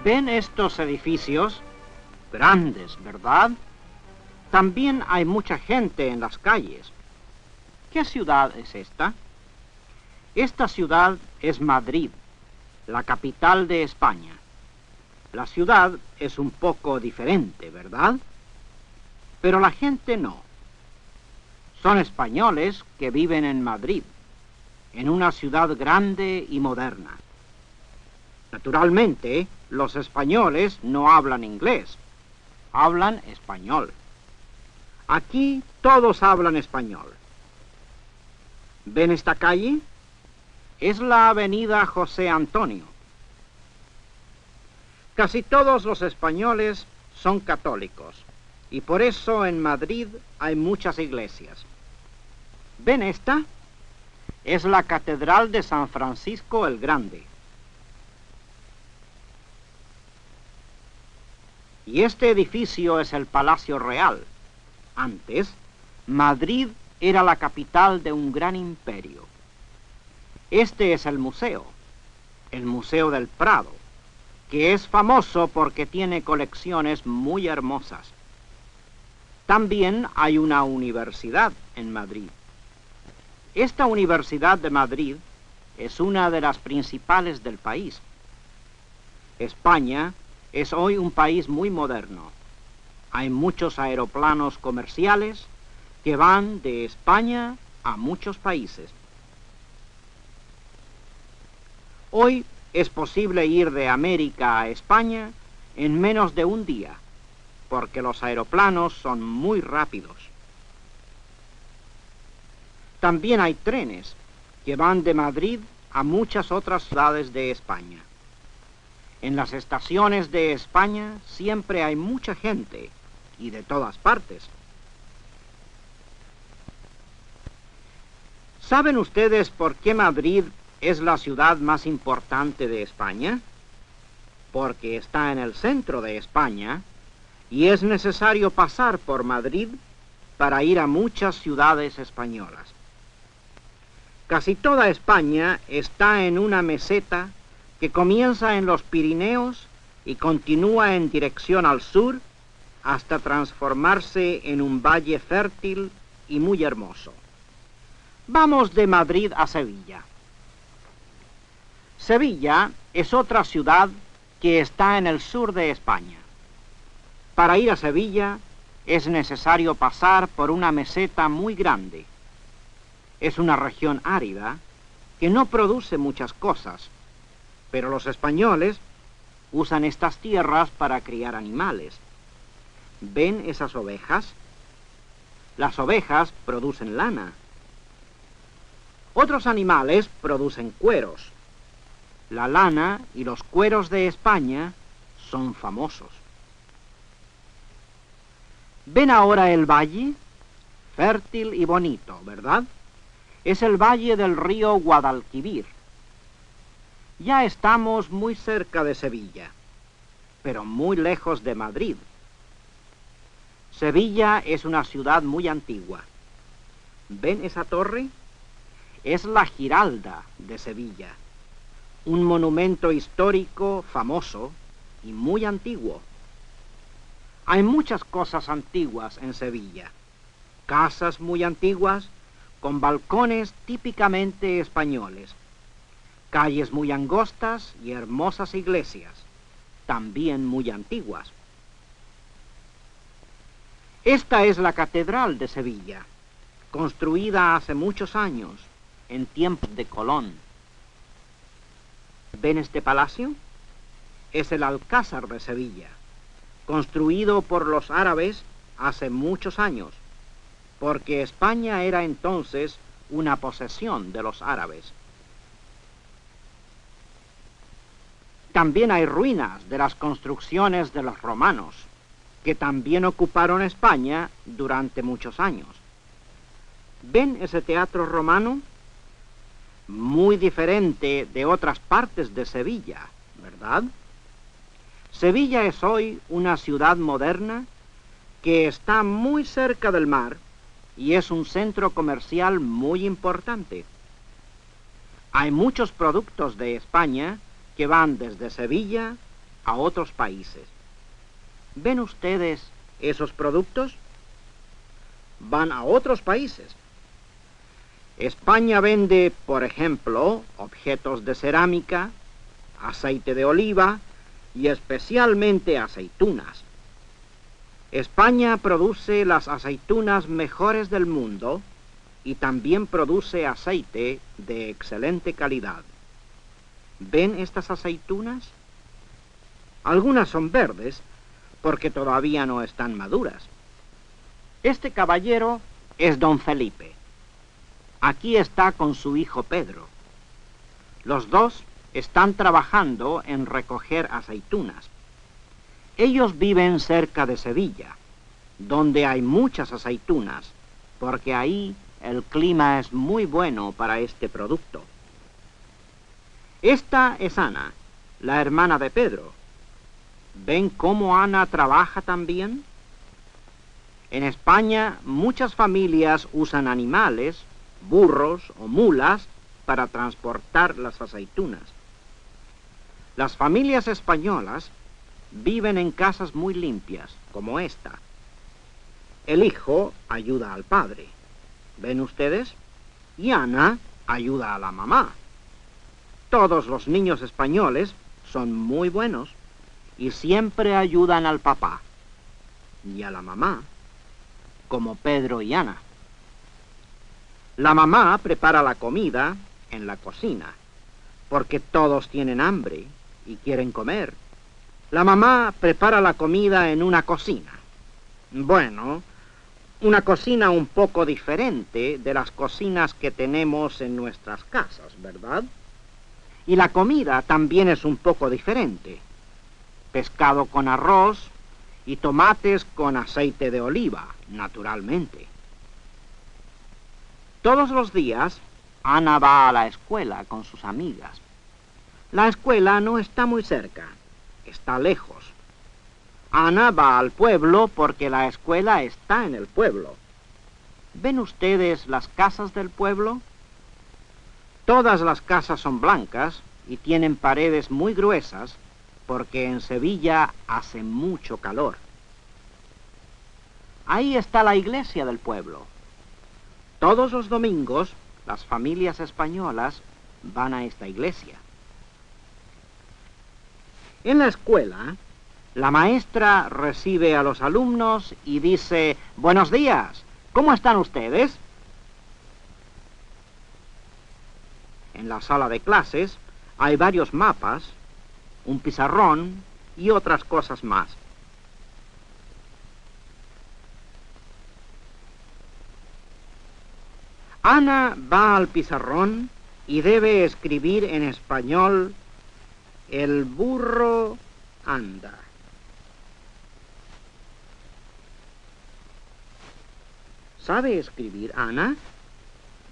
¿Ven estos edificios? Grandes, ¿verdad? También hay mucha gente en las calles. ¿Qué ciudad es esta? Esta ciudad es Madrid, la capital de España. La ciudad es un poco diferente, ¿verdad? Pero la gente no. Son españoles que viven en Madrid, en una ciudad grande y moderna. Naturalmente, los españoles no hablan inglés, hablan español. Aquí todos hablan español. ¿Ven esta calle? Es la avenida José Antonio. Casi todos los españoles son católicos, y por eso en Madrid hay muchas iglesias. ¿Ven esta? Es la Catedral de San Francisco el Grande. Y este edificio es el Palacio Real. Antes, Madrid era la capital de un gran imperio. Este es el Museo del Prado, que es famoso porque tiene colecciones muy hermosas. También hay una universidad en Madrid. Esta Universidad de Madrid es una de las principales del país. España es hoy un país muy moderno. Hay muchos aeroplanos comerciales que van de España a muchos países. Hoy es posible ir de América a España en menos de un día, porque los aeroplanos son muy rápidos. También hay trenes que van de Madrid a muchas otras ciudades de España. En las estaciones de España siempre hay mucha gente, y de todas partes. ¿Saben ustedes por qué Madrid es la ciudad más importante de España? Porque está en el centro de España y es necesario pasar por Madrid para ir a muchas ciudades españolas. Casi toda España está en una meseta que comienza en los Pirineos y continúa en dirección al sur hasta transformarse en un valle fértil y muy hermoso. Vamos de Madrid a Sevilla. Sevilla es otra ciudad que está en el sur de España. Para ir a Sevilla es necesario pasar por una meseta muy grande. Es una región árida que no produce muchas cosas, pero los españoles usan estas tierras para criar animales. ¿Ven esas ovejas? Las ovejas producen lana. Otros animales producen cueros. La lana y los cueros de España son famosos. ¿Ven ahora el valle? Fértil y bonito, ¿verdad? Es el valle del río Guadalquivir. Ya estamos muy cerca de Sevilla, pero muy lejos de Madrid. Sevilla es una ciudad muy antigua. ¿Ven esa torre? Es la Giralda de Sevilla, un monumento histórico famoso y muy antiguo. Hay muchas cosas antiguas en Sevilla, casas muy antiguas con balcones típicamente españoles, calles muy angostas y hermosas iglesias, también muy antiguas. Esta es la Catedral de Sevilla, construida hace muchos años, en tiempos de Colón. ¿Ven este palacio? Es el Alcázar de Sevilla, construido por los árabes hace muchos años, porque España era entonces una posesión de los árabes. También hay ruinas de las construcciones de los romanos, que también ocuparon España durante muchos años. ¿Ven ese teatro romano? Muy diferente de otras partes de Sevilla, ¿verdad? Sevilla es hoy una ciudad moderna que está muy cerca del mar y es un centro comercial muy importante. Hay muchos productos de España que van desde Sevilla a otros países. ¿Ven ustedes esos productos? Van a otros países. España vende, por ejemplo, objetos de cerámica, aceite de oliva y especialmente aceitunas. España produce las aceitunas mejores del mundo y también produce aceite de excelente calidad. ¿Ven estas aceitunas? Algunas son verdes porque todavía no están maduras. Este caballero es don Felipe. Aquí está con su hijo Pedro. Los dos están trabajando en recoger aceitunas. Ellos viven cerca de Sevilla, donde hay muchas aceitunas, porque ahí el clima es muy bueno para este producto. Esta es Ana, la hermana de Pedro. ¿Ven cómo Ana trabaja también? En España muchas familias usan animales, burros o mulas, para transportar las aceitunas. Las familias españolas viven en casas muy limpias, como esta. El hijo ayuda al padre. ¿Ven ustedes? Y Ana ayuda a la mamá. Todos los niños españoles son muy buenos y siempre ayudan al papá y a la mamá, como Pedro y Ana. La mamá prepara la comida en la cocina, porque todos tienen hambre y quieren comer. La mamá prepara la comida en una cocina. Bueno, una cocina un poco diferente de las cocinas que tenemos en nuestras casas, ¿verdad? Y la comida también es un poco diferente. Pescado con arroz y tomates con aceite de oliva, naturalmente. Todos los días, Ana va a la escuela con sus amigas. La escuela no está muy cerca, está lejos. Ana va al pueblo porque la escuela está en el pueblo. ¿Ven ustedes las casas del pueblo? Todas las casas son blancas y tienen paredes muy gruesas porque en Sevilla hace mucho calor. Ahí está la iglesia del pueblo. Todos los domingos, las familias españolas van a esta iglesia. En la escuela, la maestra recibe a los alumnos y dice: «Buenos días, ¿cómo están ustedes?». En la sala de clases hay varios mapas, un pizarrón y otras cosas más. Ana va al pizarrón y debe escribir en español: «El burro anda». ¿Sabe escribir, Ana?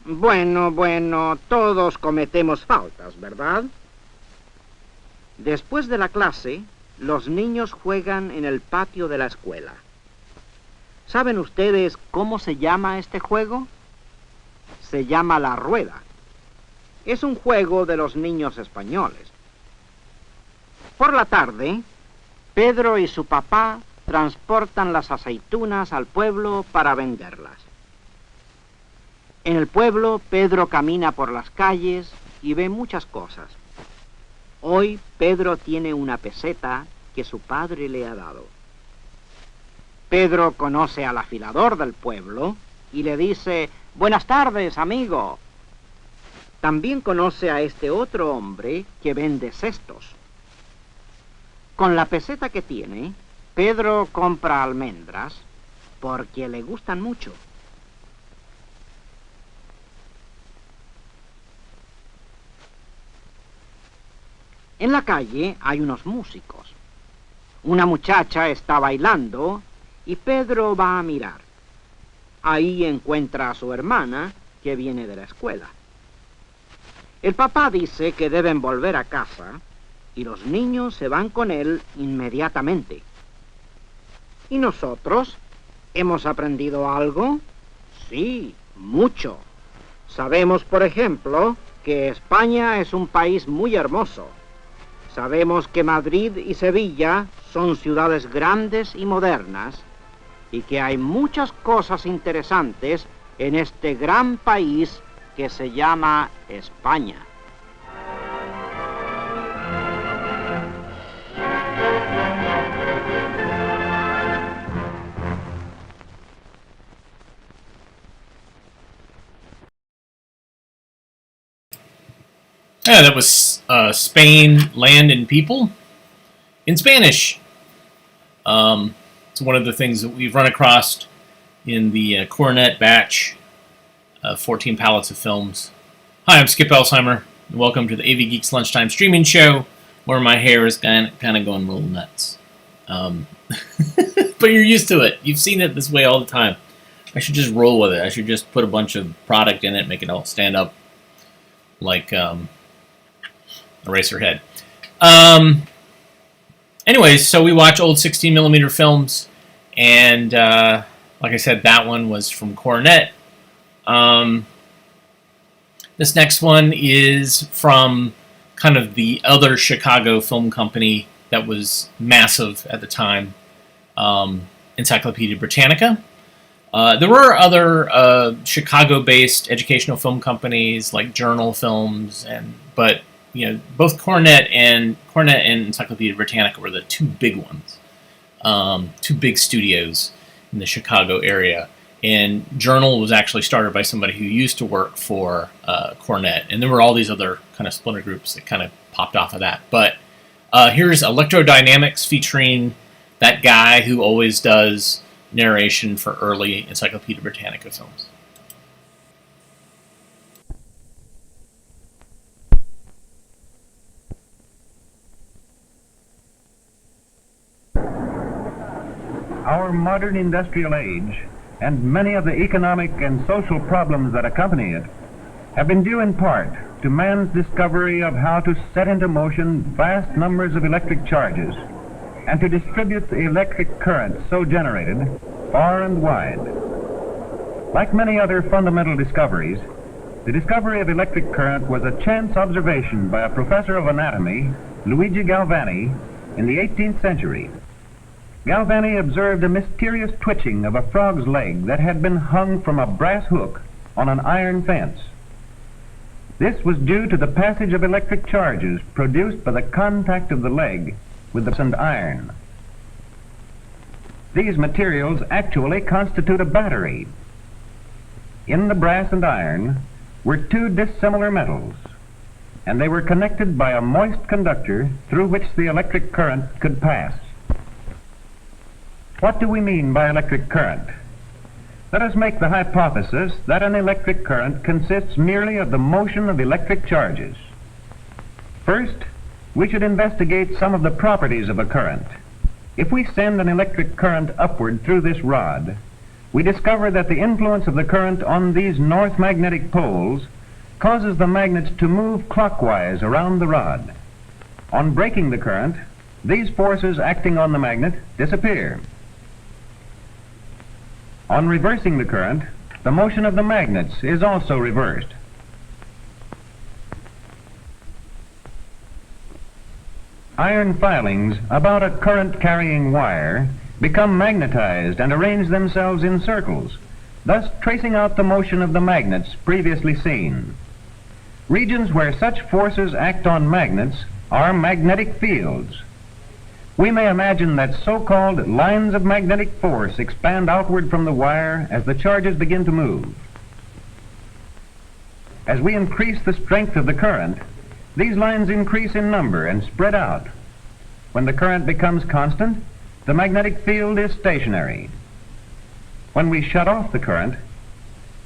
Bueno, todos cometemos faltas, ¿verdad? Después de la clase, los niños juegan en el patio de la escuela. ¿Saben ustedes cómo se llama este juego? Se llama la rueda. Es un juego de los niños españoles. Por la tarde, Pedro y su papá transportan las aceitunas al pueblo para venderlas. En el pueblo, Pedro camina por las calles y ve muchas cosas. Hoy, Pedro tiene una peseta que su padre le ha dado. Pedro conoce al afilador del pueblo y le dice: «Buenas tardes, amigo». También conoce a este otro hombre que vende cestos. Con la peseta que tiene, Pedro compra almendras porque le gustan mucho. En la calle hay unos músicos. Una muchacha está bailando y Pedro va a mirar. Ahí encuentra a su hermana, que viene de la escuela. El papá dice que deben volver a casa y los niños se van con él inmediatamente. ¿Y nosotros? ¿Hemos aprendido algo? Sí, mucho. Sabemos, por ejemplo, que España es un país muy hermoso. Sabemos que Madrid y Sevilla son ciudades grandes y modernas y que hay muchas cosas interesantes en este gran país que se llama España. Yeah, that was Spain, Land and People in Spanish. It's one of the things that we've run across in the Coronet batch of 14 pallets of films. Hi, I'm Skip Elsheimer, and welcome to the AV Geeks Lunchtime streaming show, where my hair is kind of going a little nuts. But you're used to it. You've seen it this way all the time. I should just roll with it. I should just put a bunch of product in it, make it all stand up like Eraserhead. Anyways, so we watch old 16mm films, and like I said, that one was from Coronet. This next one is from kind of the other Chicago film company that was massive at the time, Encyclopedia Britannica. There were other Chicago-based educational film companies like Journal Films, but you know, both Coronet and Encyclopedia Britannica were the two big ones, two big studios in the Chicago area. And Journal was actually started by somebody who used to work for Coronet, and there were all these other kind of splinter groups that kind of popped off of that. But here's Electrodynamics featuring that guy who always does narration for early Encyclopedia Britannica films. Our modern industrial age and many of the economic and social problems that accompany it have been due in part to man's discovery of how to set into motion vast numbers of electric charges and to distribute the electric current so generated far and wide. Like many other fundamental discoveries, the discovery of electric current was a chance observation by a professor of anatomy, Luigi Galvani, in the 18th century. Galvani observed a mysterious twitching of a frog's leg that had been hung from a brass hook on an iron fence. This was due to the passage of electric charges produced by the contact of the leg with the brass and iron. These materials actually constitute a battery. In the brass and iron were two dissimilar metals, and they were connected by a moist conductor through which the electric current could pass. What do we mean by electric current? Let us make the hypothesis that an electric current consists merely of the motion of electric charges. First, we should investigate some of the properties of a current. If we send an electric current upward through this rod, we discover that the influence of the current on these north magnetic poles causes the magnets to move clockwise around the rod. On breaking the current, these forces acting on the magnet disappear. On reversing the current, the motion of the magnets is also reversed. Iron filings about a current-carrying wire become magnetized and arrange themselves in circles, thus tracing out the motion of the magnets previously seen. Regions where such forces act on magnets are magnetic fields. We may imagine that so-called lines of magnetic force expand outward from the wire as the charges begin to move. As we increase the strength of the current, these lines increase in number and spread out. When the current becomes constant, the magnetic field is stationary. When we shut off the current,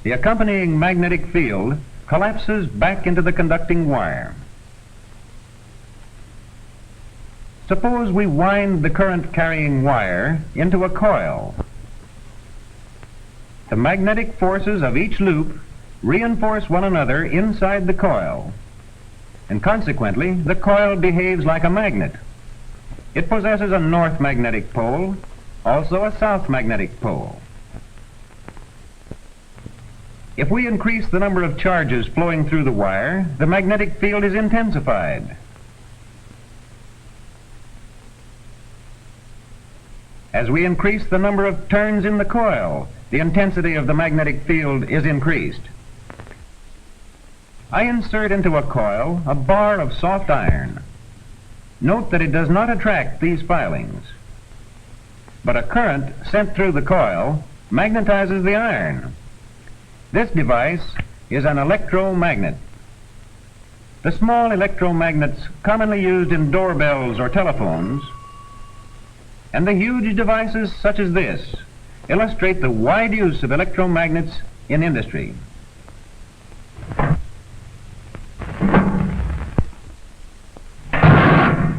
the accompanying magnetic field collapses back into the conducting wire. Suppose we wind the current-carrying wire into a coil. The magnetic forces of each loop reinforce one another inside the coil, and consequently the coil behaves like a magnet. It possesses a north magnetic pole, also a south magnetic pole. If we increase the number of charges flowing through the wire, the magnetic field is intensified. As we increase the number of turns in the coil, the intensity of the magnetic field is increased. I insert into a coil a bar of soft iron. Note that it does not attract these filings, but a current sent through the coil magnetizes the iron. This device is an electromagnet. The small electromagnets commonly used in doorbells or telephones, and the huge devices such as this illustrate the wide use of electromagnets in industry.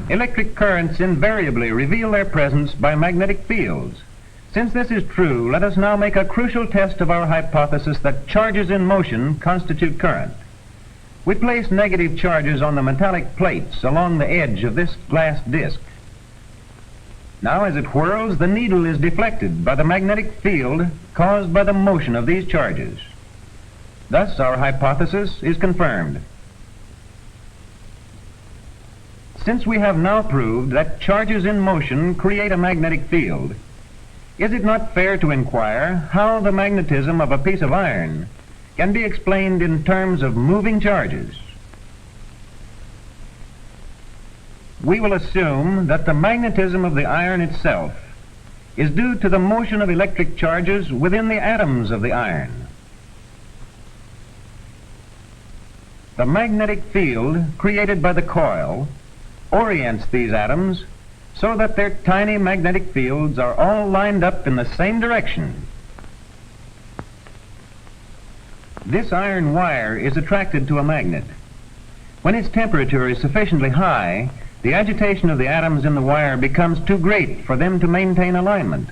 Electric currents invariably reveal their presence by magnetic fields. Since this is true, let us now make a crucial test of our hypothesis that charges in motion constitute current. We place negative charges on the metallic plates along the edge of this glass disc. Now, as it whirls, the needle is deflected by the magnetic field caused by the motion of these charges. Thus, our hypothesis is confirmed. Since we have now proved that charges in motion create a magnetic field, is it not fair to inquire how the magnetism of a piece of iron can be explained in terms of moving charges? We will assume that the magnetism of the iron itself is due to the motion of electric charges within the atoms of the iron. The magnetic field created by the coil orients these atoms so that their tiny magnetic fields are all lined up in the same direction. This iron wire is attracted to a magnet. When its temperature is sufficiently high, the agitation of the atoms in the wire becomes too great for them to maintain alignment.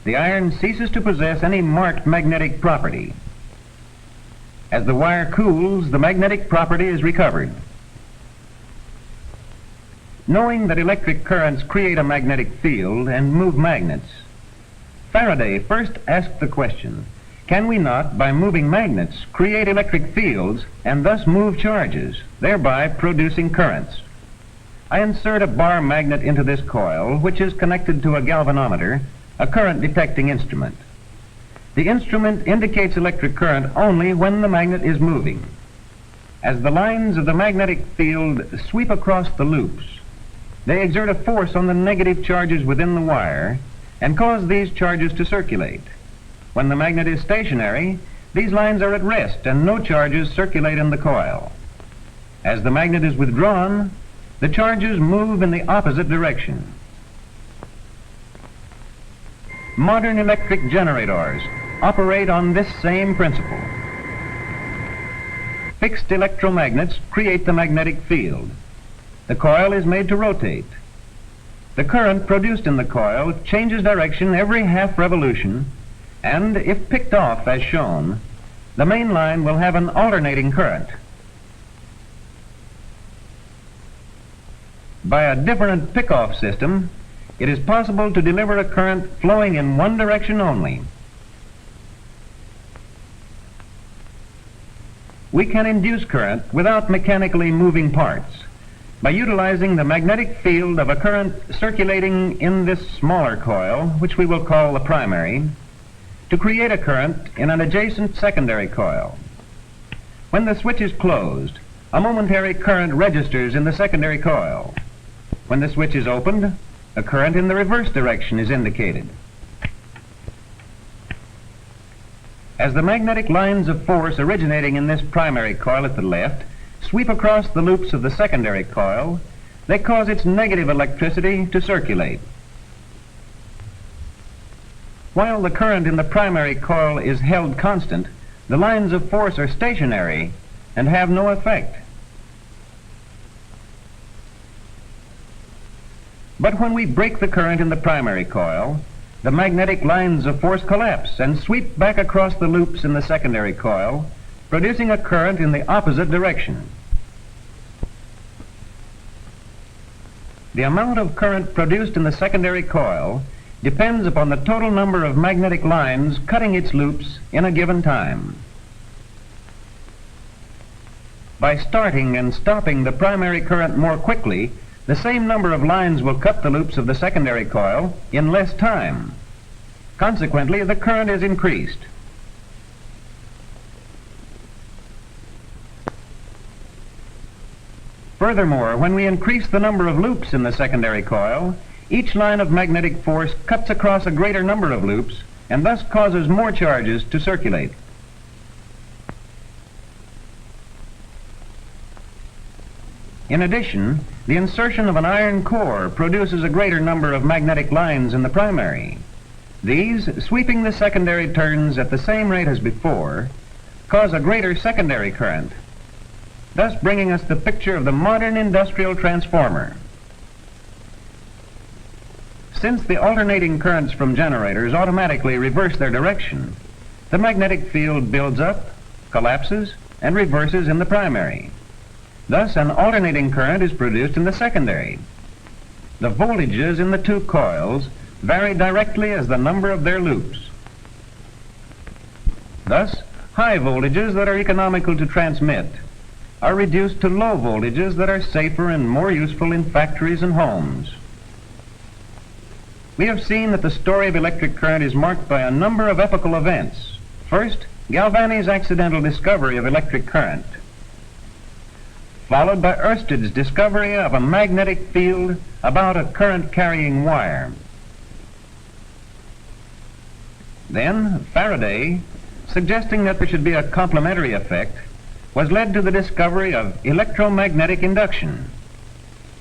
The iron ceases to possess any marked magnetic property. As the wire cools, the magnetic property is recovered. Knowing that electric currents create a magnetic field and move magnets, Faraday first asked the question, can we not, by moving magnets, create electric fields and thus move charges, thereby producing currents? I insert a bar magnet into this coil, which is connected to a galvanometer, a current detecting instrument. The instrument indicates electric current only when the magnet is moving. As the lines of the magnetic field sweep across the loops, they exert a force on the negative charges within the wire and cause these charges to circulate. When the magnet is stationary, these lines are at rest and no charges circulate in the coil. As the magnet is withdrawn, the charges move in the opposite direction. Modern electric generators operate on this same principle. Fixed electromagnets create the magnetic field. The coil is made to rotate. The current produced in the coil changes direction every half revolution, and if picked off as shown, the main line will have an alternating current. By a different pick-off system, it is possible to deliver a current flowing in one direction only. We can induce current without mechanically moving parts by utilizing the magnetic field of a current circulating in this smaller coil, which we will call the primary, to create a current in an adjacent secondary coil. When the switch is closed, a momentary current registers in the secondary coil. When the switch is opened, a current in the reverse direction is indicated. As the magnetic lines of force originating in this primary coil at the left sweep across the loops of the secondary coil, they cause its negative electricity to circulate. While the current in the primary coil is held constant, the lines of force are stationary and have no effect. But when we break the current in the primary coil, the magnetic lines of force collapse and sweep back across the loops in the secondary coil, producing a current in the opposite direction. The amount of current produced in the secondary coil depends upon the total number of magnetic lines cutting its loops in a given time. By starting and stopping the primary current more quickly, the same number of lines will cut the loops of the secondary coil in less time. Consequently, the current is increased. Furthermore, when we increase the number of loops in the secondary coil, each line of magnetic force cuts across a greater number of loops and thus causes more charges to circulate. In addition, the insertion of an iron core produces a greater number of magnetic lines in the primary. These, sweeping the secondary turns at the same rate as before, cause a greater secondary current, thus bringing us the picture of the modern industrial transformer. Since the alternating currents from generators automatically reverse their direction, the magnetic field builds up, collapses, and reverses in the primary. Thus, an alternating current is produced in the secondary. The voltages in the two coils vary directly as the number of their loops. Thus, high voltages that are economical to transmit are reduced to low voltages that are safer and more useful in factories and homes. We have seen that the story of electric current is marked by a number of epochal events. First, Galvani's accidental discovery of electric current, followed by Oersted's discovery of a magnetic field about a current-carrying wire. Then, Faraday, suggesting that there should be a complementary effect, was led to the discovery of electromagnetic induction.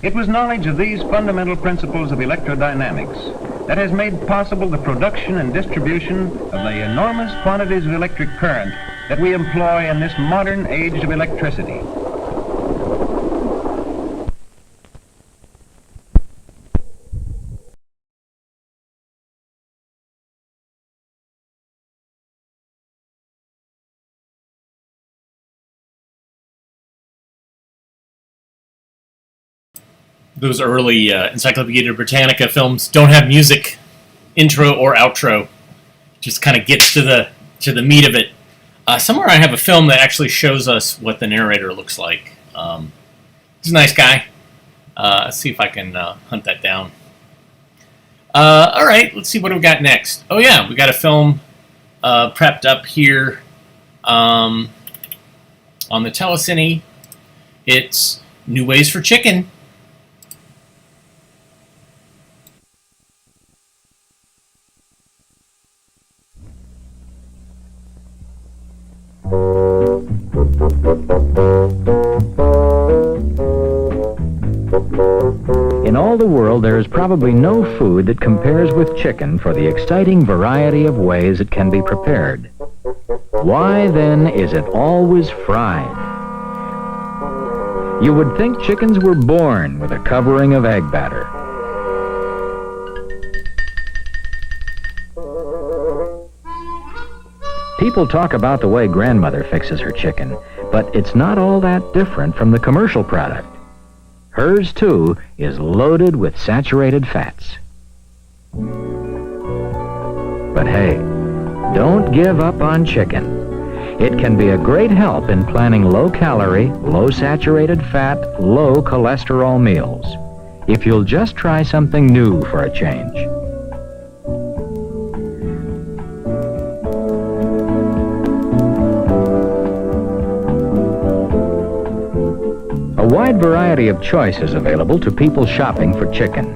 It was knowledge of these fundamental principles of electrodynamics that has made possible the production and distribution of the enormous quantities of electric current that we employ in this modern age of electricity. Those early Encyclopedia Britannica films don't have music, intro or outro. Just kind of gets to the meat of it. Somewhere I have a film that actually shows us what the narrator looks like. He's a nice guy. Let's see if I can hunt that down. All right, let's see what we got next. Oh yeah, we got a film prepped up here on the telecine. It's New Ways for Chicken. In all the world, there is probably no food that compares with chicken for the exciting variety of ways it can be prepared. Why, then, is it always fried? You would think chickens were born with a covering of egg batter. People talk about the way grandmother fixes her chicken, but it's not all that different from the commercial product. Hers, too, is loaded with saturated fats. But hey, don't give up on chicken. It can be a great help in planning low-calorie, low-saturated fat, low cholesterol meals, if you'll just try something new for a change. A wide variety of choice is available to people shopping for chicken.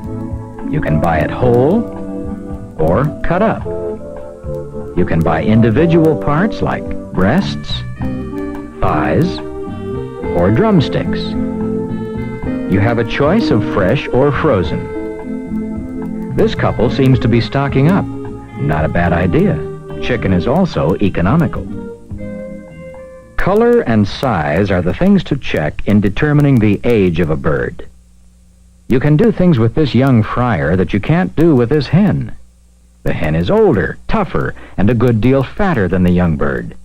You can buy it whole or cut up. You can buy individual parts like breasts, thighs, or drumsticks. You have a choice of fresh or frozen. This couple seems to be stocking up. Not a bad idea. Chicken is also economical. Color and size are the things to check in determining the age of a bird. You can do things with this young fryer that you can't do with this hen. The hen is older, tougher, and a good deal fatter than the young bird.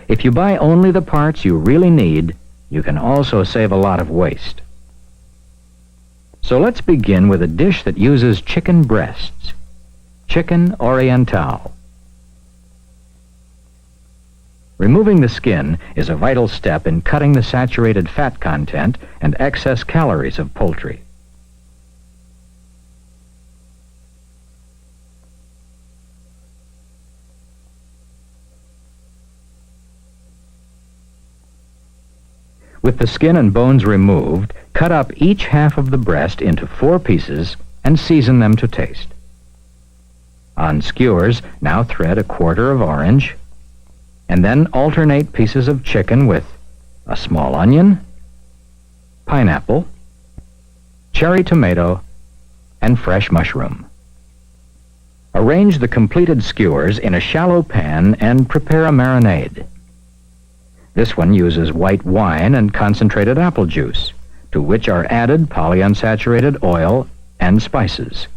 If you buy only the parts you really need, you can also save a lot of waste. So let's begin with a dish that uses chicken breasts. Chicken Oriental. Removing the skin is a vital step in cutting the saturated fat content and excess calories of poultry. With the skin and bones removed, cut up each half of the breast into 4 pieces and season them to taste. On skewers, now thread a quarter of orange, and then alternate pieces of chicken with a small onion, pineapple, cherry tomato, and fresh mushroom. Arrange the completed skewers in a shallow pan and prepare a marinade. This one uses white wine and concentrated apple juice, to which are added polyunsaturated oil and spices.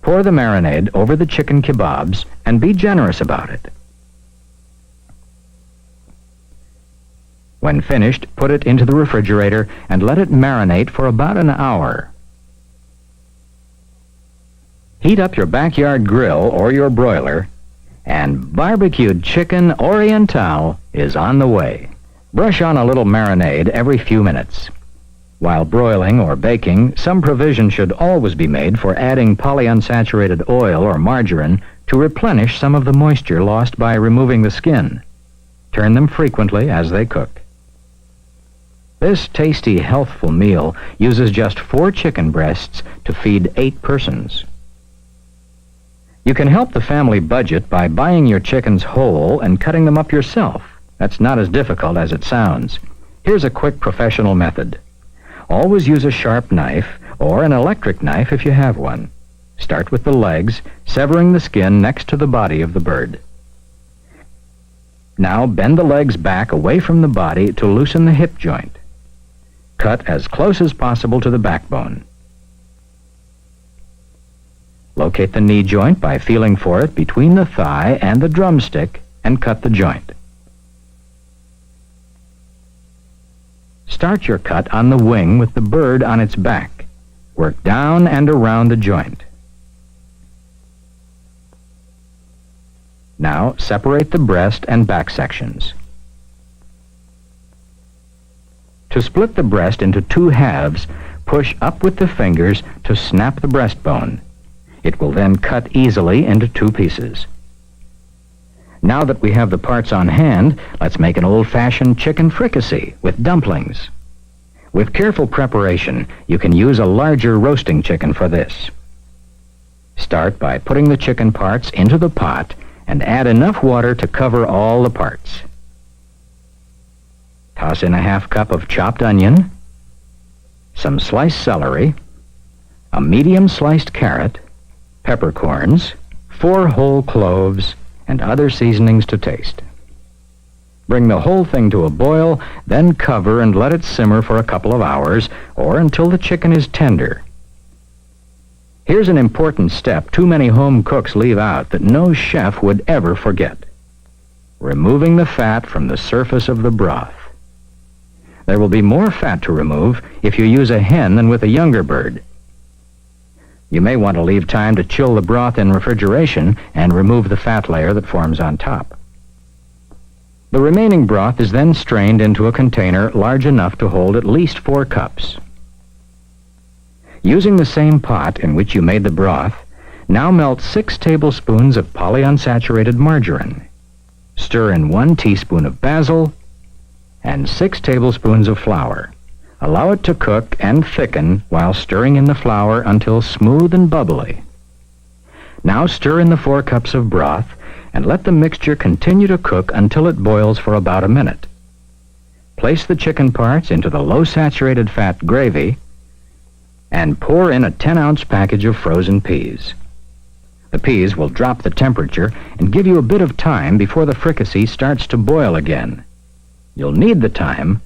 Pour the marinade over the chicken kebabs and be generous about it. When finished, put it into the refrigerator and let it marinate for about an hour. Heat up your backyard grill or your broiler, and barbecued chicken oriental is on the way. Brush on a little marinade every few minutes. While broiling or baking, some provision should always be made for adding polyunsaturated oil or margarine to replenish some of the moisture lost by removing the skin. Turn them frequently as they cook. This tasty, healthful meal uses just 4 chicken breasts to feed 8 persons. You can help the family budget by buying your chickens whole and cutting them up yourself. That's not as difficult as it sounds. Here's a quick professional method. Always use a sharp knife or an electric knife if you have one. Start with the legs, severing the skin next to the body of the bird. Now bend the legs back away from the body to loosen the hip joint. Cut as close as possible to the backbone. Locate the knee joint by feeling for it between the thigh and the drumstick and cut the joint. Start your cut on the wing with the bird on its back. Work down and around the joint. Now separate the breast and back sections. To split the breast into 2 halves, push up with the fingers to snap the breastbone. It will then cut easily into 2 pieces. Now that we have the parts on hand, let's make an old-fashioned chicken fricassee with dumplings. With careful preparation, you can use a larger roasting chicken for this. Start by putting the chicken parts into the pot and add enough water to cover all the parts. Toss in a half cup of chopped onion, some sliced celery, a medium sliced carrot, peppercorns, 4 whole cloves, and other seasonings to taste. Bring the whole thing to a boil, then cover and let it simmer for a couple of hours or until the chicken is tender. Here's an important step too many home cooks leave out that no chef would ever forget. Removing the fat from the surface of the broth. There will be more fat to remove if you use a hen than with a younger bird. You may want to leave time to chill the broth in refrigeration and remove the fat layer that forms on top. The remaining broth is then strained into a container large enough to hold at least 4 cups. Using the same pot in which you made the broth, now melt 6 tablespoons of polyunsaturated margarine. Stir in 1 teaspoon of basil and 6 tablespoons of flour. Allow it to cook and thicken while stirring in the flour until smooth and bubbly. Now stir in the 4 cups of broth and let the mixture continue to cook until it boils for about a minute. Place the chicken parts into the low-saturated fat gravy and pour in a 10-ounce package of frozen peas. The peas will drop the temperature and give you a bit of time before the fricassee starts to boil again. You'll need the time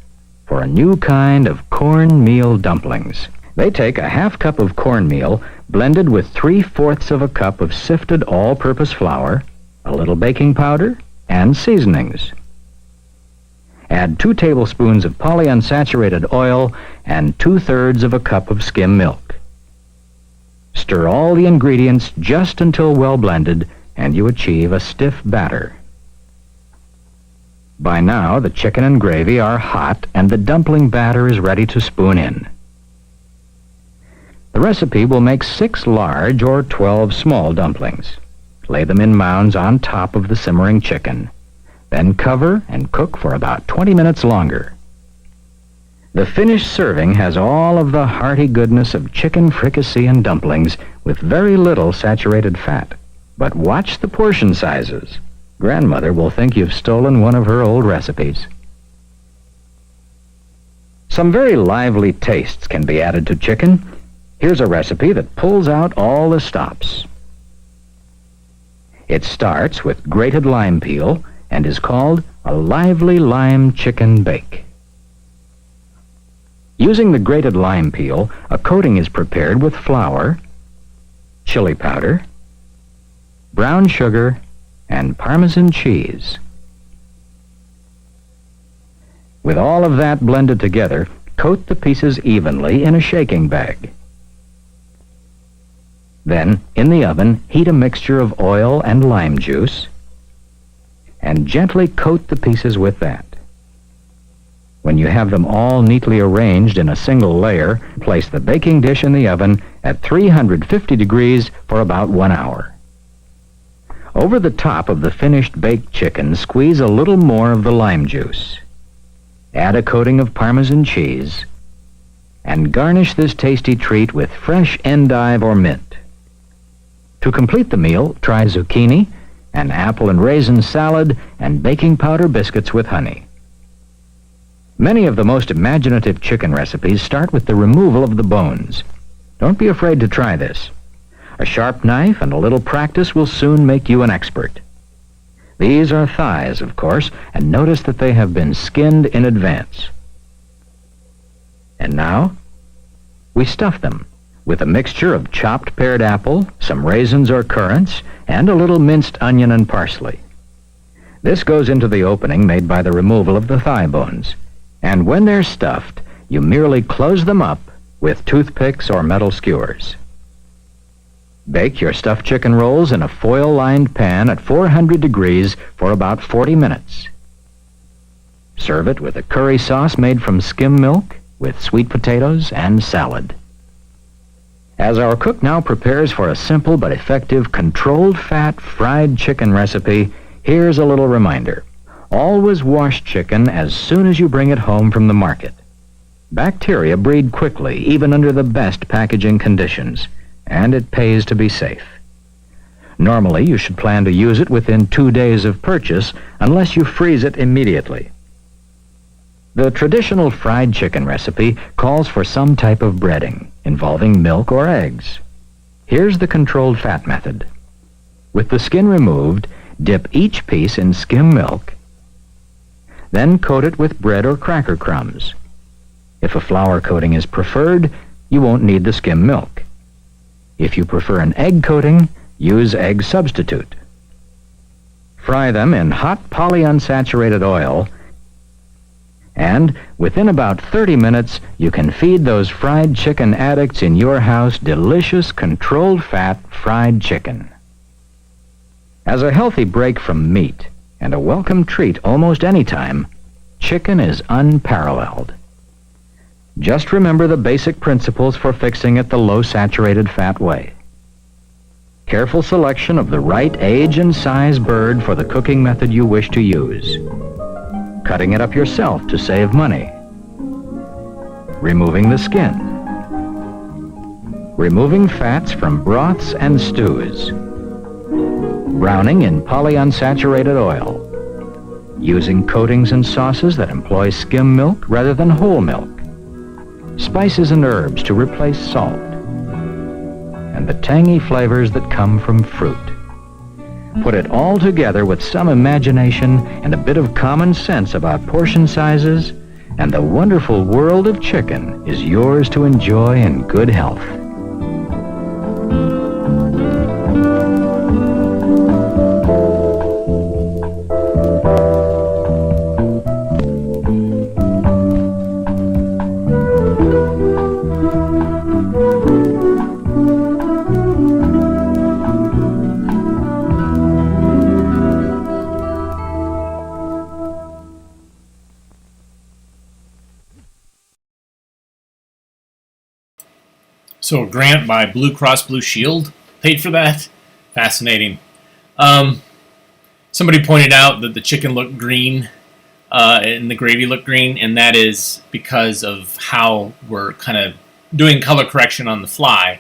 for a new kind of cornmeal dumplings. They take a half cup of cornmeal blended with 3/4 of a cup of sifted all-purpose flour, a little baking powder, and seasonings. Add 2 tablespoons of polyunsaturated oil and 2/3 of a cup of skim milk. Stir all the ingredients just until well blended and you achieve a stiff batter. By now, the chicken and gravy are hot and the dumpling batter is ready to spoon in. The recipe will make 6 large or 12 small dumplings. Lay them in mounds on top of the simmering chicken. Then cover and cook for about 20 minutes longer. The finished serving has all of the hearty goodness of chicken fricassee and dumplings with very little saturated fat. But watch the portion sizes. Grandmother will think you've stolen one of her old recipes. Some very lively tastes can be added to chicken. Here's a recipe that pulls out all the stops. It starts with grated lime peel and is called a lively lime chicken bake. Using the grated lime peel, a coating is prepared with flour, chili powder, brown sugar, and Parmesan cheese. With all of that blended together, coat the pieces evenly in a shaking bag. Then, in the oven, heat a mixture of oil and lime juice, and gently coat the pieces with that. When you have them all neatly arranged in a single layer, place the baking dish in the oven at 350 degrees for about 1 hour. Over the top of the finished baked chicken, squeeze a little more of the lime juice. Add a coating of Parmesan cheese, and garnish this tasty treat with fresh endive or mint. To complete the meal, try zucchini, an apple and raisin salad, and baking powder biscuits with honey. Many of the most imaginative chicken recipes start with the removal of the bones. Don't be afraid to try this. A sharp knife and a little practice will soon make you an expert. These are thighs, of course, and notice that they have been skinned in advance. And now, we stuff them with a mixture of chopped pared apple, some raisins or currants, and a little minced onion and parsley. This goes into the opening made by the removal of the thigh bones. And when they're stuffed, you merely close them up with toothpicks or metal skewers. Bake your stuffed chicken rolls in a foil-lined pan at 400 degrees for about 40 minutes. Serve it with a curry sauce made from skim milk with sweet potatoes and salad. As our cook now prepares for a simple but effective controlled fat fried chicken recipe, here's a little reminder. Always wash chicken as soon as you bring it home from the market. Bacteria breed quickly, even under the best packaging conditions, and it pays to be safe. Normally, you should plan to use it within 2 days of purchase, unless you freeze it immediately. The traditional fried chicken recipe calls for some type of breading, involving milk or eggs. Here's the controlled fat method. With the skin removed, dip each piece in skim milk, then coat it with bread or cracker crumbs. If a flour coating is preferred, you won't need the skim milk. If you prefer an egg coating, use egg substitute. Fry them in hot polyunsaturated oil, and within about 30 minutes, you can feed those fried chicken addicts in your house delicious, controlled fat fried chicken. As a healthy break from meat, and a welcome treat almost any time, chicken is unparalleled. Just remember the basic principles for fixing it the low-saturated fat way. Careful selection of the right age and size bird for the cooking method you wish to use. Cutting it up yourself to save money. Removing the skin. Removing fats from broths and stews. Browning in polyunsaturated oil. Using coatings and sauces that employ skim milk rather than whole milk. Spices and herbs to replace salt. And the tangy flavors that come from fruit. Put it all together with some imagination and a bit of common sense about portion sizes, and the wonderful world of chicken is yours to enjoy in good health. So a grant by Blue Cross Blue Shield paid for that? Fascinating. Somebody pointed out that the chicken looked green and the gravy looked green, and that is because of how we're kind of doing color correction on the fly.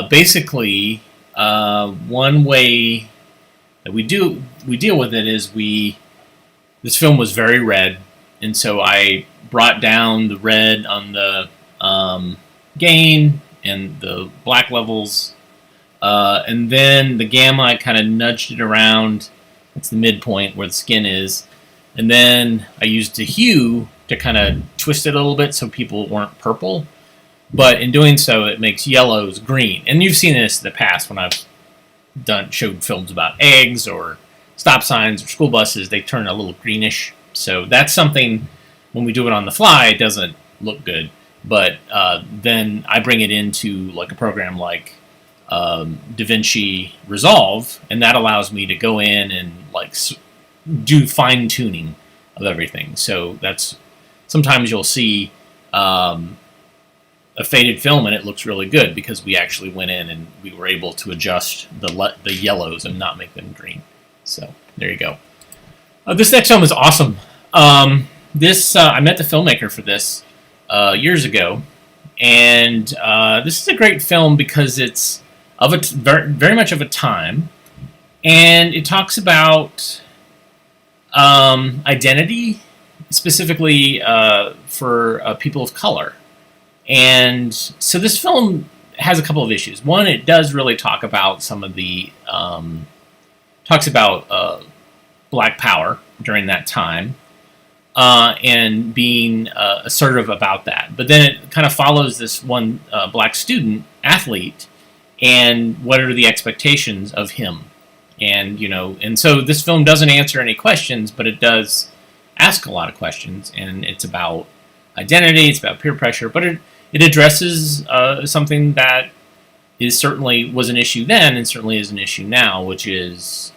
Basically, one way that we deal with it is this film was very red, and so I brought down the red on the gain and the black levels, and then the gamma I kind of nudged it around. It's the midpoint where the skin is, and then I used the hue to kind of twist it a little bit so people weren't purple. But in doing so, it makes yellows green. And you've seen this in the past when I've showed films about eggs or stop signs or school buses. They turn a little greenish. So that's something, when we do it on the fly, it doesn't look good. But then I bring it into like a program like DaVinci Resolve, and that allows me to go in and like do fine tuning of everything. So that's sometimes you'll see a faded film and it looks really good because we actually went in and we were able to adjust the yellows and not make them green. So there you go. This next film is awesome. I met the filmmaker for this years ago, and this is a great film because it's of a very much of a time, and it talks about identity, specifically for people of color. And so this film has a couple of issues. One, it does really talk about some of the talks about Black Power during that time, and being assertive about that. But then it kind of follows this one black student athlete, and what are the expectations of him, and so this film doesn't answer any questions, but it does ask a lot of questions, and it's about identity, it's about peer pressure, but it addresses something that certainly was an issue then and certainly is an issue now, which is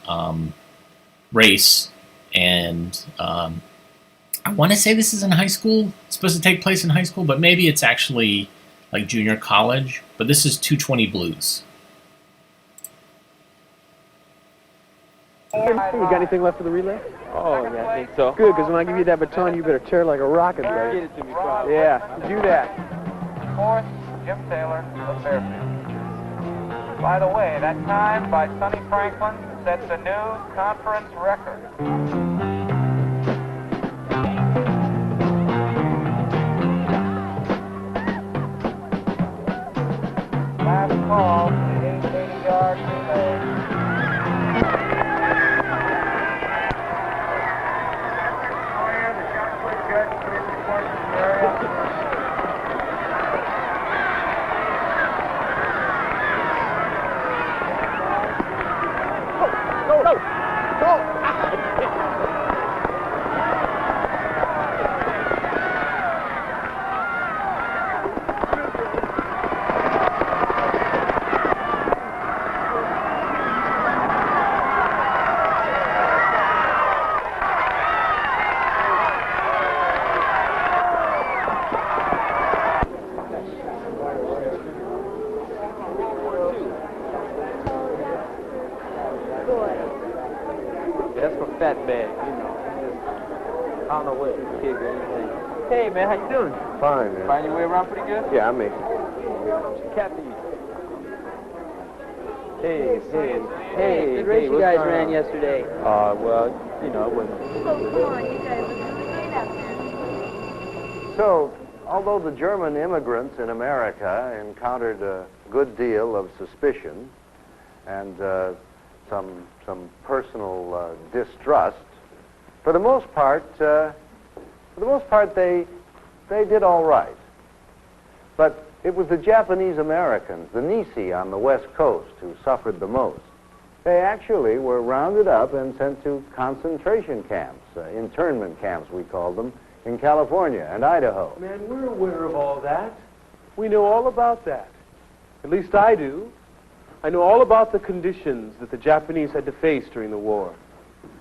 race. And I want to say this is in high school. It's supposed to take place in high school, but maybe it's actually like junior college. But this is 220 Blues. You got anything left for the relay? Oh, yeah, I think so. Good, because when I give you that baton, you better tear like a rocket, buddy. Get it to me, Carl. Yeah, do that. Fourth, Jim Taylor of Fairfield. By the way, that time by Sonny Franklin sets a new conference record. Last call, the 880-yard relay. That's my fat bag, you know. I don't know what this kid or anything. Hey, man, how you doing? Fine, man. Find your way around pretty good? Yeah, I make it. Captain. Hey. Good race you guys ran yesterday. Well, you know, it wasn't. So, although the German immigrants in America encountered a good deal of suspicion and some personal distrust, for the most part, they did all right. But it was the Japanese Americans, the Nisi on the West Coast, who suffered the most. They actually were rounded up and sent to concentration camps, internment camps we called them, in California and Idaho. Man, we're aware of all that. We know all about that. At least I do. I know all about the conditions that the Japanese had to face during the war.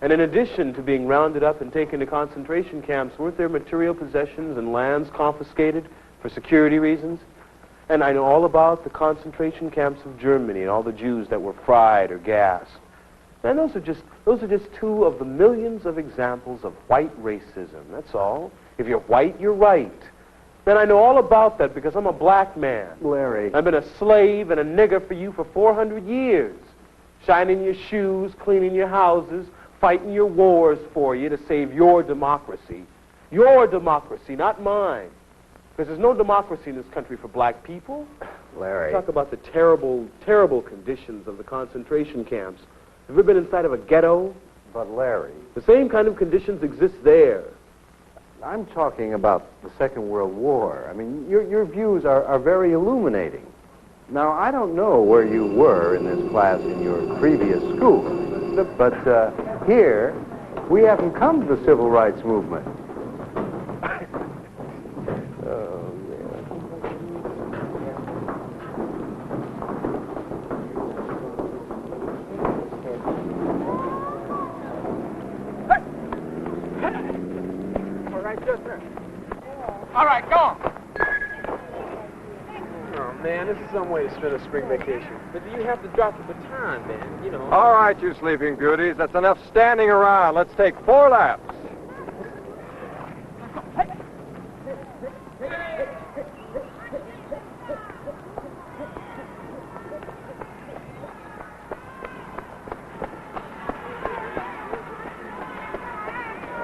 And in addition to being rounded up and taken to concentration camps, weren't their material possessions and lands confiscated for security reasons? And I know all about the concentration camps of Germany and all the Jews that were fried or gassed. And those are just two of the millions of examples of white racism. That's all. If you're white, you're right. Man, I know all about that because I'm a black man. Larry. I've been a slave and a nigger for you for 400 years. Shining your shoes, cleaning your houses, fighting your wars for you to save your democracy. Your democracy, not mine. Because there's no democracy in this country for black people. Larry. Talk about the terrible, terrible conditions of the concentration camps. Have you ever been inside of a ghetto? But Larry, The same kind of conditions exist there. I'm talking about the Second World War. I mean, your views are very illuminating. Now, I don't know where you were in this class in your previous school, but here, we haven't come to the civil rights movement. All right, go on. Oh, man, this is some way to spend a spring vacation. But you have to drop the baton, man, you know. All right, you sleeping beauties. That's enough standing around. Let's take 4 laps.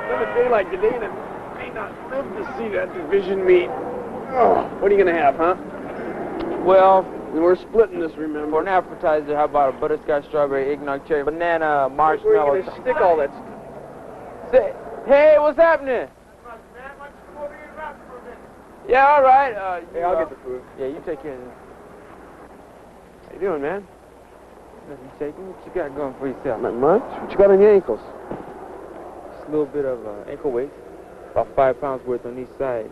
On a day like today, I may not live to see that division meet. Oh, what are you going to have, huh? Well, We're splitting this, remember? for an appetizer, how about a butterscotch, strawberry, eggnog, cherry, banana, Where are you marshmallow? going to stick all that stuff? Hey, what's happening? Yeah, all right. Hey, I'll get the food. Yeah, you take care of this. How you doing, man? Nothing shaking. What you got going for yourself? Not much. What you got on your ankles? Just a little bit of ankle weight, about 5 pounds worth on each side.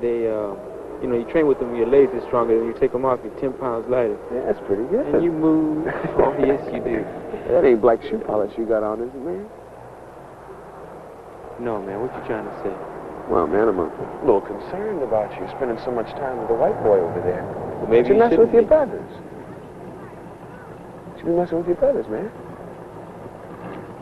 They, you know, you train with them, your legs are stronger. When you take them off, you're 10 pounds lighter. Yeah, that's pretty good. And you move. Oh, yes, you do. That ain't black shoe polish you got on, is it, man? No, man, what you trying to say? Well, man, I'm a little concerned about you spending so much time with the white boy over there. Well, maybe you you messing with shouldn't your be. brothers. You be messing with your brothers, man.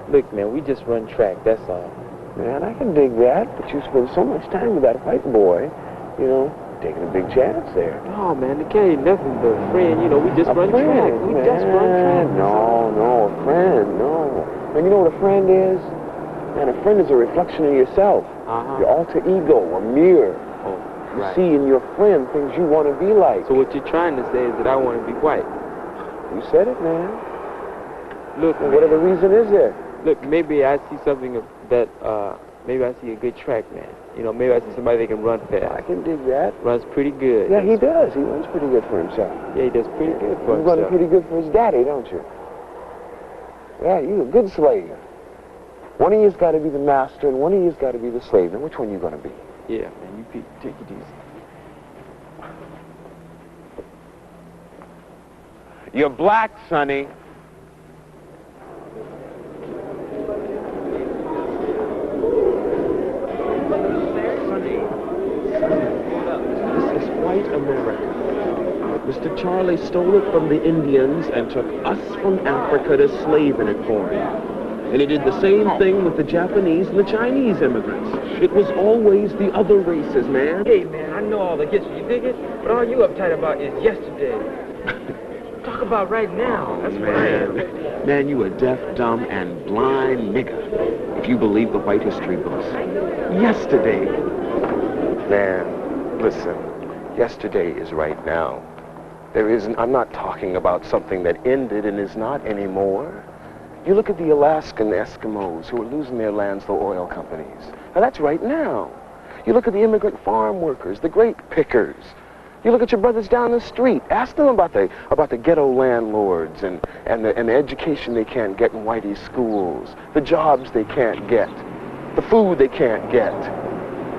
Look, man, we just run track, that's all. Man, I can dig that, but you spend so much time with that white boy, you know, taking a big chance there. No, man, the kid ain't nothing but a friend. You know, we just A run friend, track. We man. just run track. No, a friend, no. Man, you know what a friend is? Man, a friend is a reflection of yourself. Your alter ego, a mirror. Oh, You right. see in your friend things you want to be like. So what you're trying to say is that I want to be white. You said it, man. Look, And whatever reason is there? look, maybe I see something that, maybe I see a good track man. You know, maybe I see somebody that can run I fast. can dig that. Runs pretty good. Yeah, he does. He runs pretty good for himself. Yeah, he does pretty good for You run himself. pretty good for his daddy, don't you? Yeah, you're a good slave. One of you's got to be the master, and one of you's got to be the slave. Now, which one you going to be? Yeah, man, you take it easy. You're black, Sonny. This is white America. Mr. Charlie stole it from the Indians and took us from Africa to slave in it for him. And he did the same thing with the Japanese and the Chinese immigrants. It was always the other races, man. Hey, man, I know all the history, you dig it? But all you uptight about is yesterday. Talk about right now. That's what I am. Man, you a deaf, dumb, and blind nigger if you believe the white history books. Yesterday. Man, listen. Yesterday is right now. I'm not talking about something that ended and is not anymore. You look at the Alaskan Eskimos who are losing their lands to oil companies. Now, that's right now. You look at the immigrant farm workers, the grape pickers. You look at your brothers down the street. Ask them about the ghetto landlords and the education they can't get in whitey schools, the jobs they can't get, the food they can't get.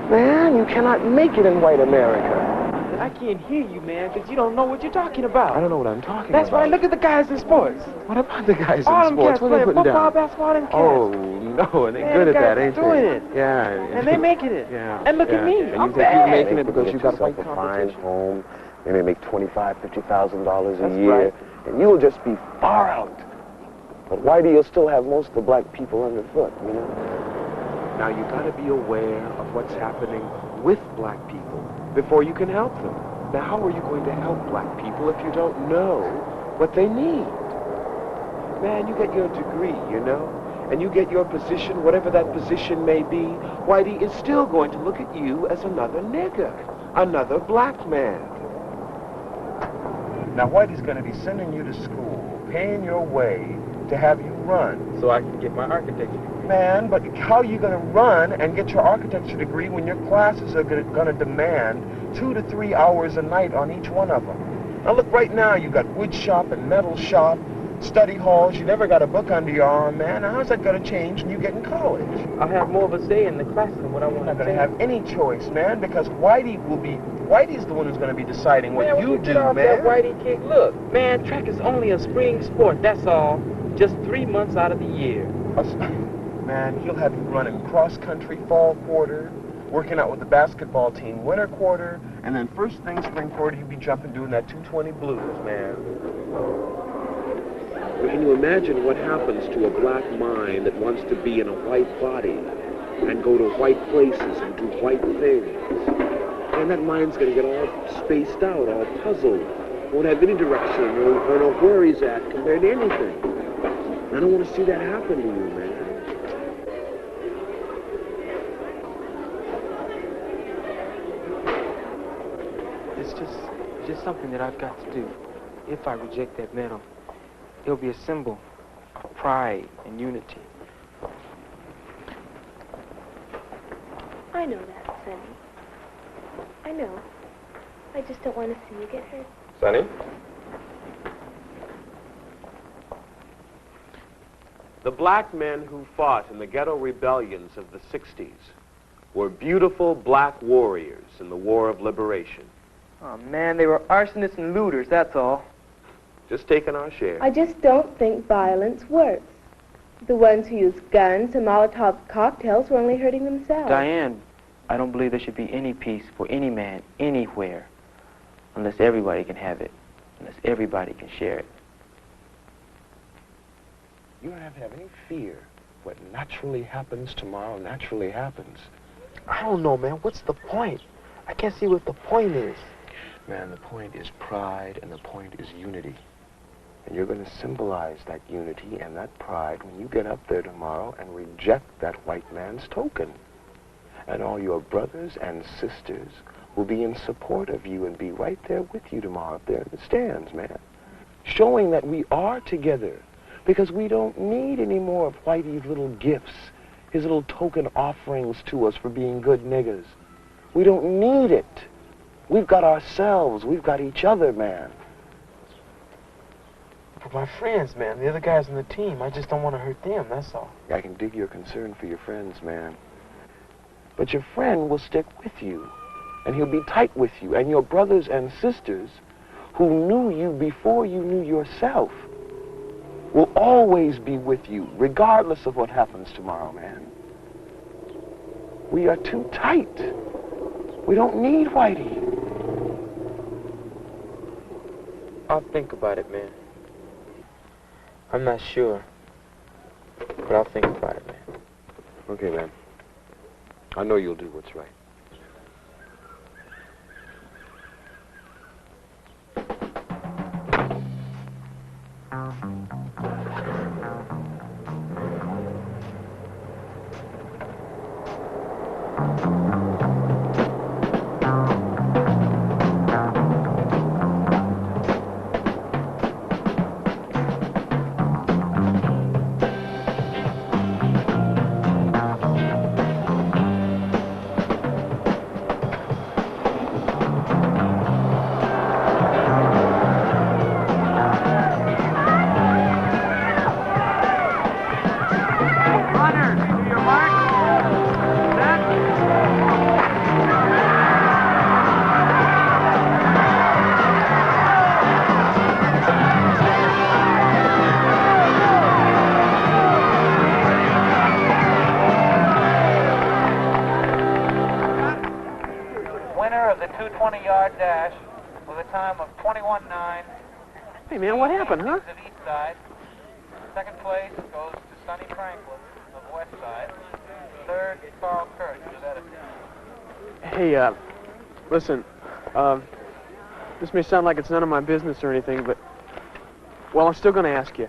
Man, you cannot make it in white America. I can't hear you, man, because you don't know what you're talking about. I don't know what I'm talking That's about. right. Look at the guys in sports. What about the guys All in them cats sports? What are they playing putting football, down? basketball, them cats. Oh, no, and they're Man, good the at that, guys ain't doing they? it. Yeah. And they making it. Yeah. And look at me. And I'm you think bad. you're making it because you got yourself white a fine competition? home They may make $25,000, $50,000 a That's year, right. and you'll just be far out. But Whitey, you'll still have most of the black people underfoot, you know? Now, you gotta be aware of what's happening with black people before you can help them. Now, how are you going to help black people if you don't know what they need? Man, you get your degree, you know, and you get your position, whatever that position may be, Whitey is still going to look at you as another nigger, another black man. Now, Whitey's going to be sending you to school, paying your way to have you run. So I can get my architecture. Man, but how are you going to run and get your architecture degree when your classes are going to demand 2 to 3 hours a night on each one of them? Now, look, right now, you got wood shop and metal shop, study halls. You never got a book under your arm, man. Now, how's that going to change when you get in college? I'll have more of a say in the class than what I want You're to not going to have any choice, man, because Whitey's the one who's going to be deciding what you do, get off man. that Whitey kick. Look, man, track is only a spring sport, that's all. Just 3 months out of the year. Man, he'll have you running cross-country fall quarter, working out with the basketball team winter quarter, and then first thing spring quarter, you'll be jumping doing that 220 blues, man. Can you imagine what happens to a black mind that wants to be in a white body and go to white places and do white things? And that mind's going to get all spaced out, all puzzled, won't have any direction or know where he's at compared to anything. I don't want to see that happen to you, man. It's just something that I've got to do. If I reject that medal, it'll be a symbol of pride and unity. I know that, Sonny. I know. I just don't want to see you get hurt. Sonny? The black men who fought in the ghetto rebellions of the 60s were beautiful black warriors in the War of Liberation. Oh, man, they were arsonists and looters, that's all. Just taking our share. I just don't think violence works. The ones who use guns and Molotov cocktails were only hurting themselves. Diane, I don't believe there should be any peace for any man, anywhere, unless everybody can have it, unless everybody can share it. You don't have to have any fear. What naturally happens tomorrow naturally happens. I don't know, man. What's the point? I can't see what the point is. Man, the point is pride, and the point is unity. And you're going to symbolize that unity and that pride when you get up there tomorrow and reject that white man's token. And all your brothers and sisters will be in support of you and be right there with you tomorrow up there in the stands, man. Showing that we are together. Because we don't need any more of Whitey's little gifts, his little token offerings to us for being good niggers. We don't need it. We've got ourselves. We've got each other, man. But my friends, man, the other guys on the team, I just don't want to hurt them, that's all. I can dig your concern for your friends, man. But your friend will stick with you, and he'll be tight with you, and your brothers and sisters who knew you before you knew yourself will always be with you, regardless of what happens tomorrow, man. We are too tight. We don't need Whitey. I'll think about it, man. I'm not sure, but I'll think about it, man. Okay, man. I know you'll do what's right. Winner of the 220-yard dash was a time of 21.9. Hey, man, what happened, huh? Of East Side. Second place goes to Sonny Franklin of West Side. Third, Carl Kurtz of Edison. Hey, listen, this may sound like it's none of my business or anything, but, well, I'm still going to ask you.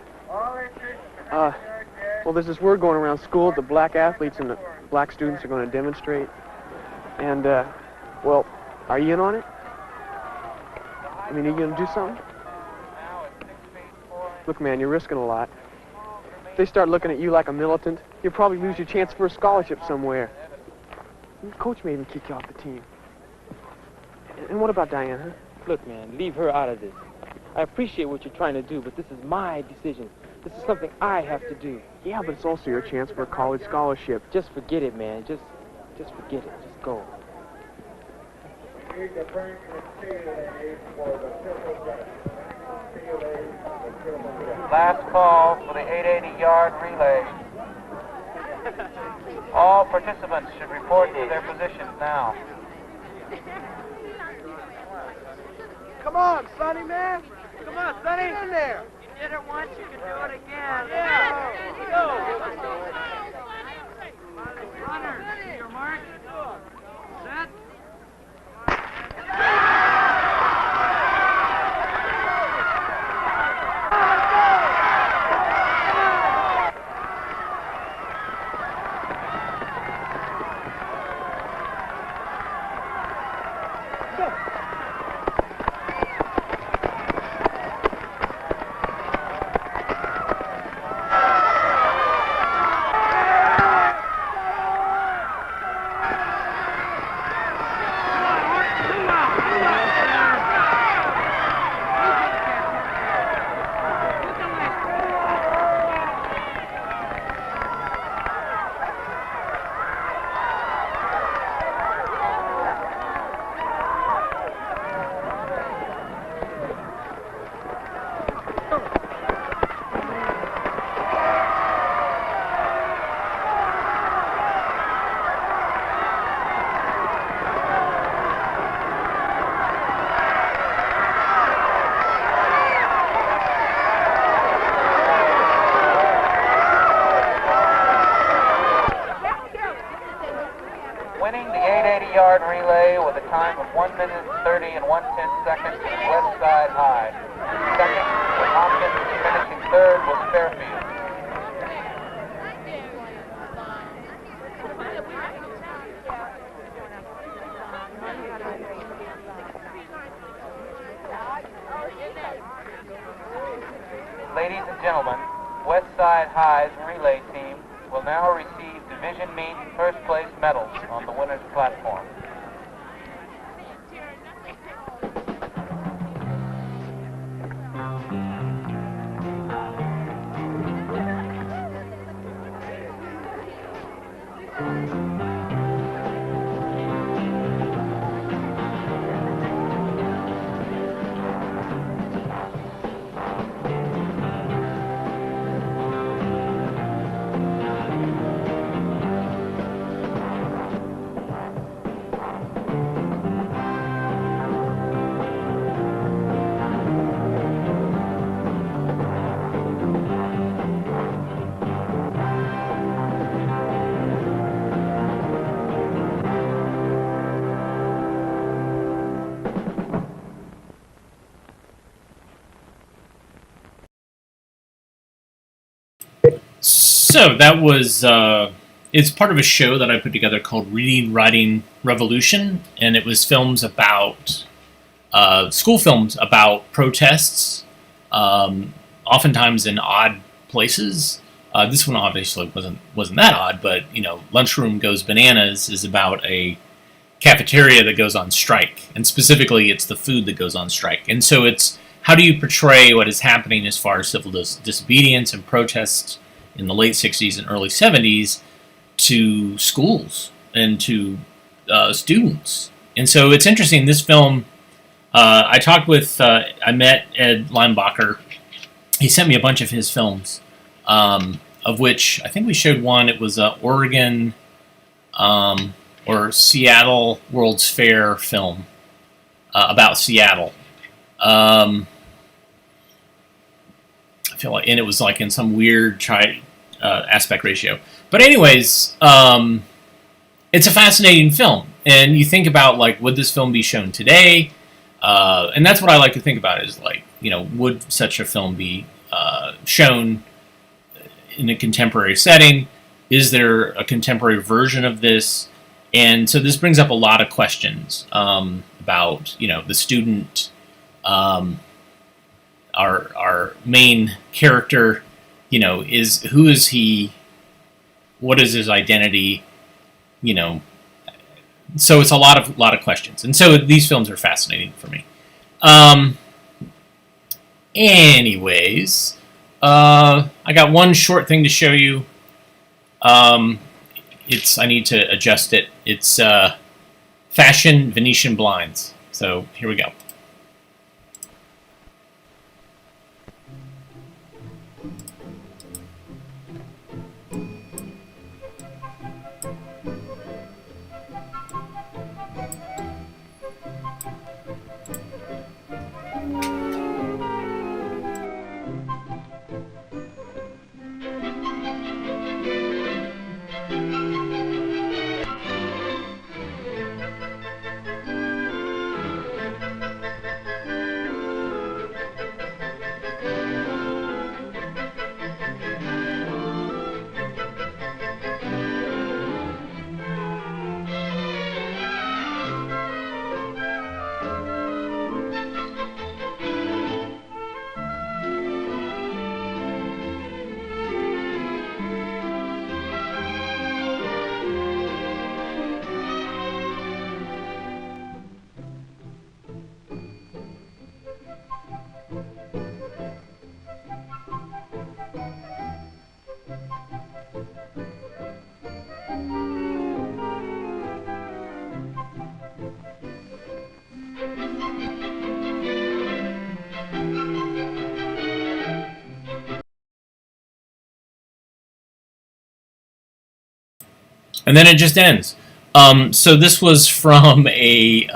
Well, there's this word going around school that the black athletes and the black students are going to demonstrate. And, well, are you in on it? I mean, are you going to do something? Look, man, you're risking a lot. If they start looking at you like a militant, you'll probably lose your chance for a scholarship somewhere. The coach may even kick you off the team. And what about Diane, huh? Look, man, leave her out of this. I appreciate what you're trying to do, but this is my decision. This is something I have to do. Yeah, but it's also your chance for a college scholarship. Just forget it, man. Just forget it. Just go. Last call for the 880-yard relay. All participants should report to their positions now. Come on, Sonny, man. Come on, Sonny. In there. You did it once, you can do it again. Yeah. Go. Runner, your mark. Set. Winning the 880-yard relay with a time of 1 minute 30 and 1/10 seconds was West Side High. Second was Hopkins. Finishing third was Fairfield. Ladies and gentlemen, West Side High's relay team will now receive division meet first place medals on the winner's platform. So that was, it's part of a show that I put together called Reading, Writing, Revolution, and it was films about, school films about protests, oftentimes in odd places. This one obviously wasn't that odd, but, you know, Lunchroom Goes Bananas is about a cafeteria that goes on strike, and specifically it's the food that goes on strike. And so it's, how do you portray what is happening as far as civil disobedience and protests in the late 60s and early 70s to schools and to students. And so it's interesting, this film, I met Ed Linebacher. He sent me a bunch of his films, of which I think we showed one. It was an Oregon or Seattle World's Fair film about Seattle. I feel like, and it was like in some weird aspect ratio. But anyways, it's a fascinating film, and you think about like, would this film be shown today? And that's what I like to think about is like, would such a film be shown in a contemporary setting? Is there a contemporary version of this? And so this brings up a lot of questions about, the student, our main character, who is he? What is his identity? So it's a lot of questions, and so these films are fascinating for me. Anyways, I got one short thing to show you. I need to adjust it. It's fashion Venetian blinds. So here we go. And then it just ends. So this was from a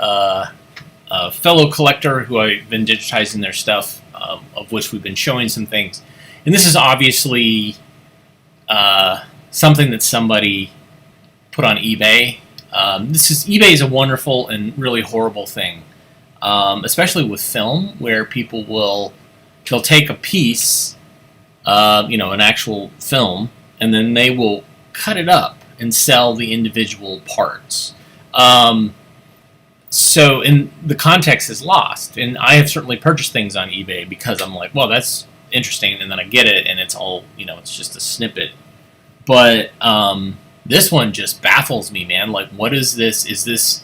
fellow collector who I've been digitizing their stuff, of which we've been showing some things. And this is obviously something that somebody put on eBay. eBay is a wonderful and really horrible thing, especially with film, where people they'll take a piece, an actual film, and then they will cut it up and sell the individual parts. So in the context is lost. And I have certainly purchased things on eBay because I'm like, well, that's interesting. And then I get it and it's all, it's just a snippet. But this one just baffles me, man. Like, what is this? Is this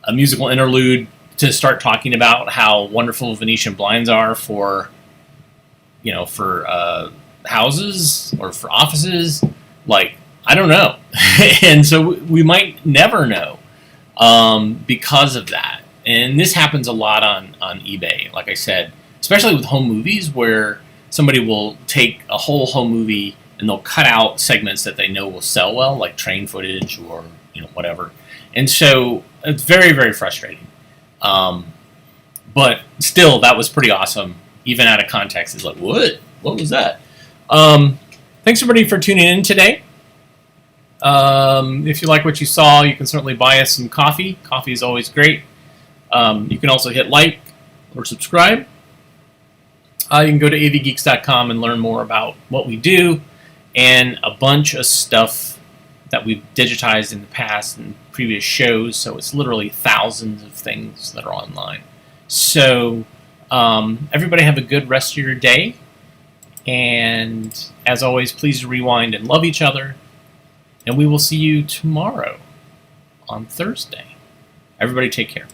a musical interlude to start talking about how wonderful Venetian blinds are for houses or for offices? Like, I don't know. And so we might never know because of that. And this happens a lot on eBay, like I said, especially with home movies, where somebody will take a whole home movie and they'll cut out segments that they know will sell well, like train footage or whatever. And so it's very, very frustrating. But still, that was pretty awesome. Even out of context, it's like, what? What was that? Thanks everybody for tuning in today. If you like what you saw, you can certainly buy us some coffee. Coffee is always great. You can also hit like or subscribe. You can go to avgeeks.com and learn more about what we do and a bunch of stuff that we've digitized in the past and previous shows. So it's literally thousands of things that are online. So everybody have a good rest of your day. And as always, please rewind and love each other. And we will see you tomorrow on Thursday. Everybody take care.